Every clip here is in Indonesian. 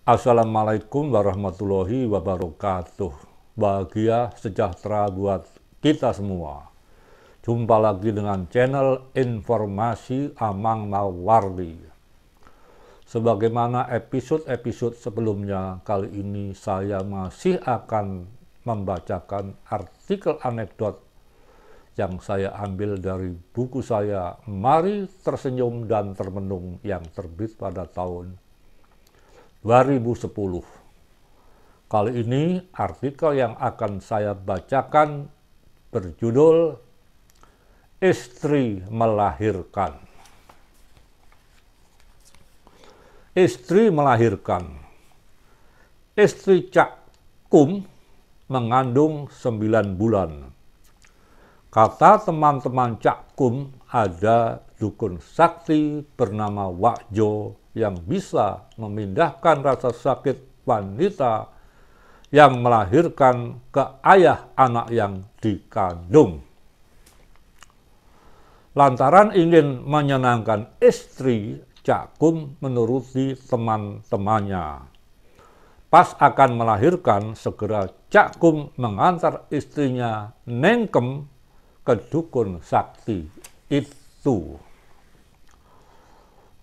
Assalamualaikum warahmatullahi wabarakatuh. Bahagia sejahtera buat kita semua. Jumpa lagi dengan channel Informasi Amang Mawardi. Sebagaimana episode-episode sebelumnya, kali ini saya masih akan membacakan artikel anekdot yang saya ambil dari buku saya Mari Tersenyum dan Termenung yang terbit pada tahun 2010. Kali ini artikel yang akan saya bacakan berjudul Istri Melahirkan. Istri melahirkan. Istri Cak Kum mengandung 9 bulan. Kata teman-teman Cak Kum, ada dukun sakti bernama Wak Jo yang bisa memindahkan rasa sakit wanita yang melahirkan ke ayah anak yang dikandung. Lantaran ingin menyenangkan istri, Cak Kum menuruti teman-temannya. Pas akan melahirkan, segera Cak Kum mengantar istrinya nengkem ke dukun sakti itu.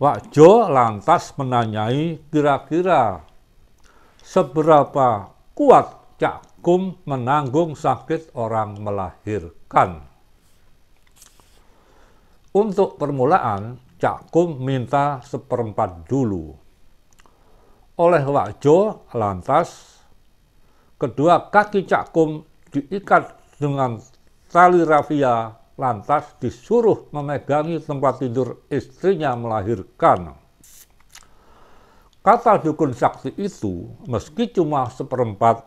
Wak Jo lantas menanyai kira-kira seberapa kuat Cak Kum menanggung sakit orang melahirkan. Untuk permulaan, Cak Kum minta 1/4 dulu. Oleh Wak Jo, lantas kedua kaki Cak Kum diikat dengan tali rafia, lantas disuruh memegangi tempat tidur istrinya melahirkan. Kata dukun sakti itu, meski cuma 1/4,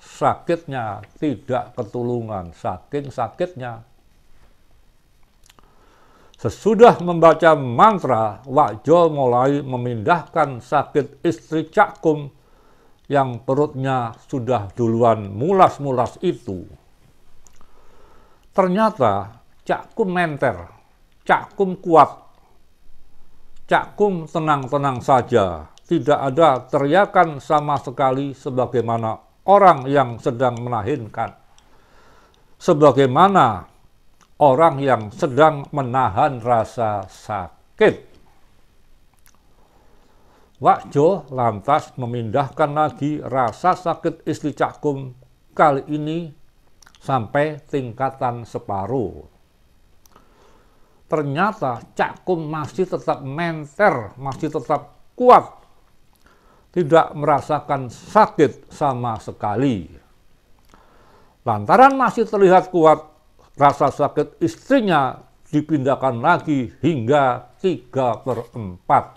sakitnya tidak ketulungan, saking sakitnya. Sesudah membaca mantra, Wak Jo mulai memindahkan sakit istri Cak Kum yang perutnya sudah duluan mulas-mulas itu. Ternyata Cak Kum menter, Cak Kum kuat, Cak Kum tenang-tenang saja, tidak ada teriakan sama sekali sebagaimana orang yang sedang melahirkan, sebagaimana orang yang sedang menahan rasa sakit. Wak Jo lantas memindahkan lagi rasa sakit istri Cak Kum, kali ini sampai tingkatan separuh. Ternyata Cak Kum masih tetap menter, masih tetap kuat, tidak merasakan sakit sama sekali. Lantaran masih terlihat kuat, rasa sakit istrinya dipindahkan lagi hingga 3/4.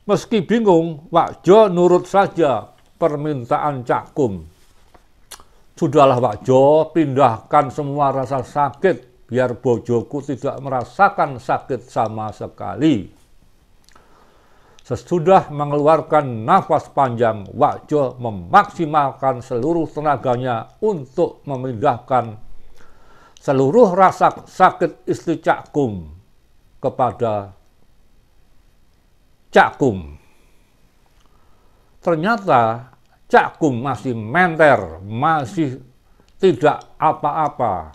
Meski bingung, Wak Jo nurut saja permintaan Cak Kum. Sudahlah Wak Jo, pindahkan semua rasa sakit, biar bojoku tidak merasakan sakit sama sekali. Sesudah mengeluarkan nafas panjang, Wak Jo memaksimalkan seluruh tenaganya untuk memindahkan seluruh rasa sakit istri Cak Kum kepada Cak Kum. Ternyata Cak Kum masih menter, masih tidak apa-apa.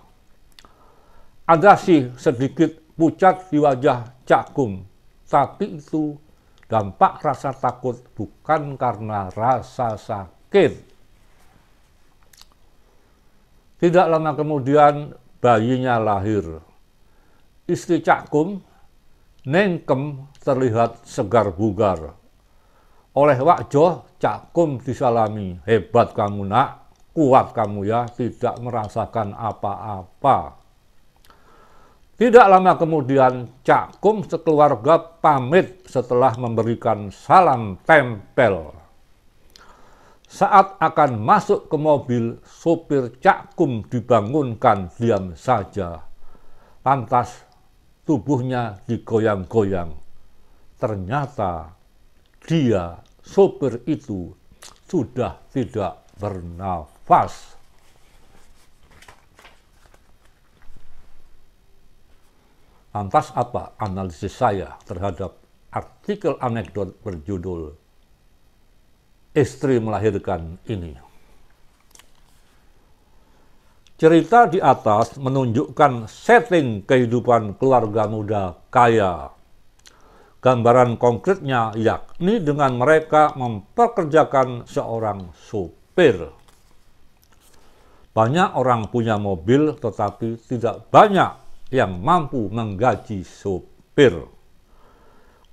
Ada sih sedikit pucat di wajah Cak Kum, tapi itu dampak rasa takut, bukan karena rasa sakit. Tidak lama kemudian bayinya lahir. Istri Cak Kum, nengkem, terlihat segar bugar. Oleh Wak Jo, Cak Kum disalami, hebat kamu nak, kuat kamu ya, tidak merasakan apa-apa. Tidak lama kemudian, Cak Kum sekeluarga pamit setelah memberikan salam tempel. Saat akan masuk ke mobil, sopir Cak Kum dibangunkan diam saja. Lantas tubuhnya digoyang-goyang. Ternyata dia, sopir itu, sudah tidak bernafas. Lantas apa analisis saya terhadap artikel anekdot berjudul "Istri Melahirkan" ini. Cerita di atas menunjukkan setting kehidupan keluarga muda kaya. Gambaran konkretnya yakni dengan mereka mempekerjakan seorang supir. Banyak orang punya mobil, tetapi tidak banyak yang mampu menggaji supir.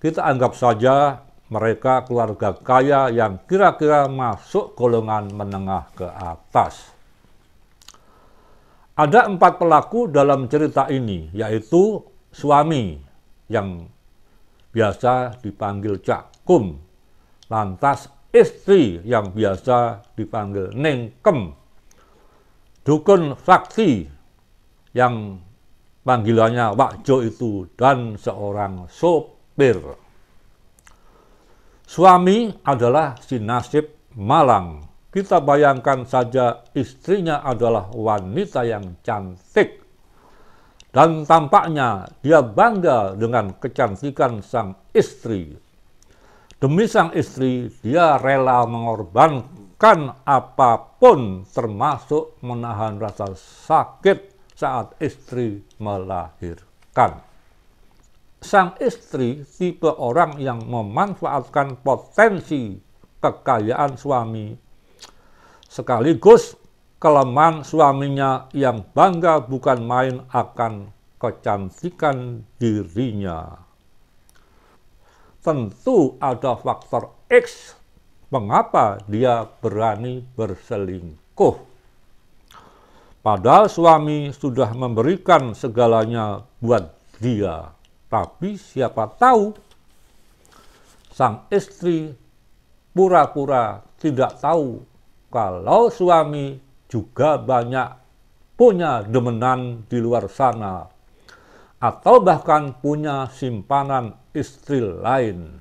Kita anggap saja mereka keluarga kaya yang kira-kira masuk golongan menengah ke atas. Ada 4 pelaku dalam cerita ini, yaitu suami yang biasa dipanggil Cak Kum, lantas istri yang biasa dipanggil Nengkem, dukun sakti yang panggilannya Wak Jo itu, dan seorang sopir. Suami adalah si nasib malang. Kita bayangkan saja istrinya adalah wanita yang cantik. Dan tampaknya dia bangga dengan kecantikan sang istri. Demi sang istri, dia rela mengorbankan apapun, termasuk menahan rasa sakit saat istri melahirkan. Sang istri tipe orang yang memanfaatkan potensi kekayaan suami, sekaligus kelemahan suaminya yang bangga bukan main akan kecantikan dirinya. Tentu ada faktor X mengapa dia berani berselingkuh. Padahal suami sudah memberikan segalanya buat dia. Tapi siapa tahu sang istri pura-pura tidak tahu kalau suami juga banyak punya demenan di luar sana, atau bahkan punya simpanan istri lain.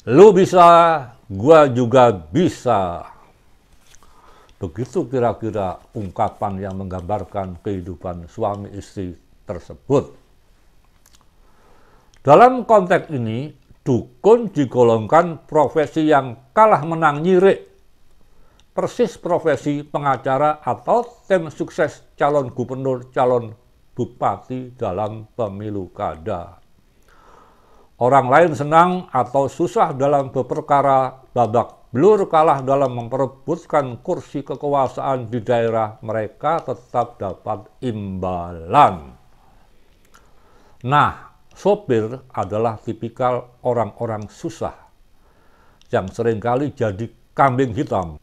Lu bisa, gua juga bisa. Begitu kira-kira ungkapan yang menggambarkan kehidupan suami istri tersebut. Dalam konteks ini, dukun digolongkan profesi yang kalah menang nyirik. Persis profesi pengacara atau tim sukses calon gubernur, calon bupati dalam pemilu kada. Orang lain senang atau susah dalam berperkara, babak belur kalah dalam memperebutkan kursi kekuasaan di daerah, mereka tetap dapat imbalan. Nah, sopir adalah tipikal orang-orang susah yang seringkali jadi kambing hitam.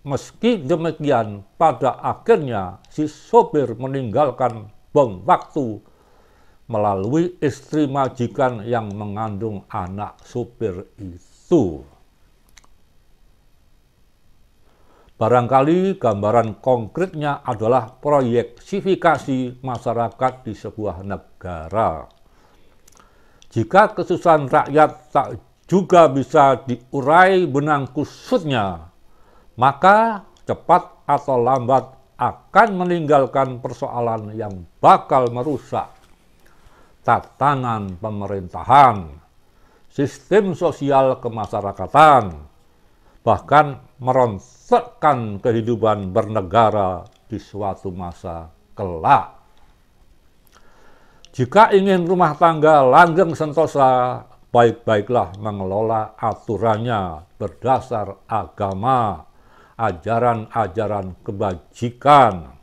Meski demikian, pada akhirnya si sopir meninggalkan bom waktu melalui istri majikan yang mengandung anak sopir itu. Barangkali gambaran konkretnya adalah proyeksifikasi masyarakat di sebuah negara. Jika kesusahan rakyat tak juga bisa diurai benang kusutnya, maka cepat atau lambat akan meninggalkan persoalan yang bakal merusak tatanan pemerintahan, sistem sosial kemasyarakatan, bahkan merontokkan kehidupan bernegara di suatu masa kelak. Jika ingin rumah tangga langgeng sentosa, baik-baiklah mengelola aturannya berdasar agama, ajaran-ajaran kebajikan.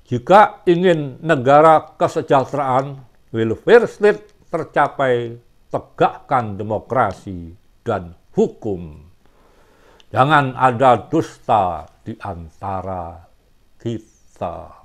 Jika ingin negara kesejahteraan, welfare state tercapai, tegakkan demokrasi dan hukum. Jangan ada dusta di antara kita.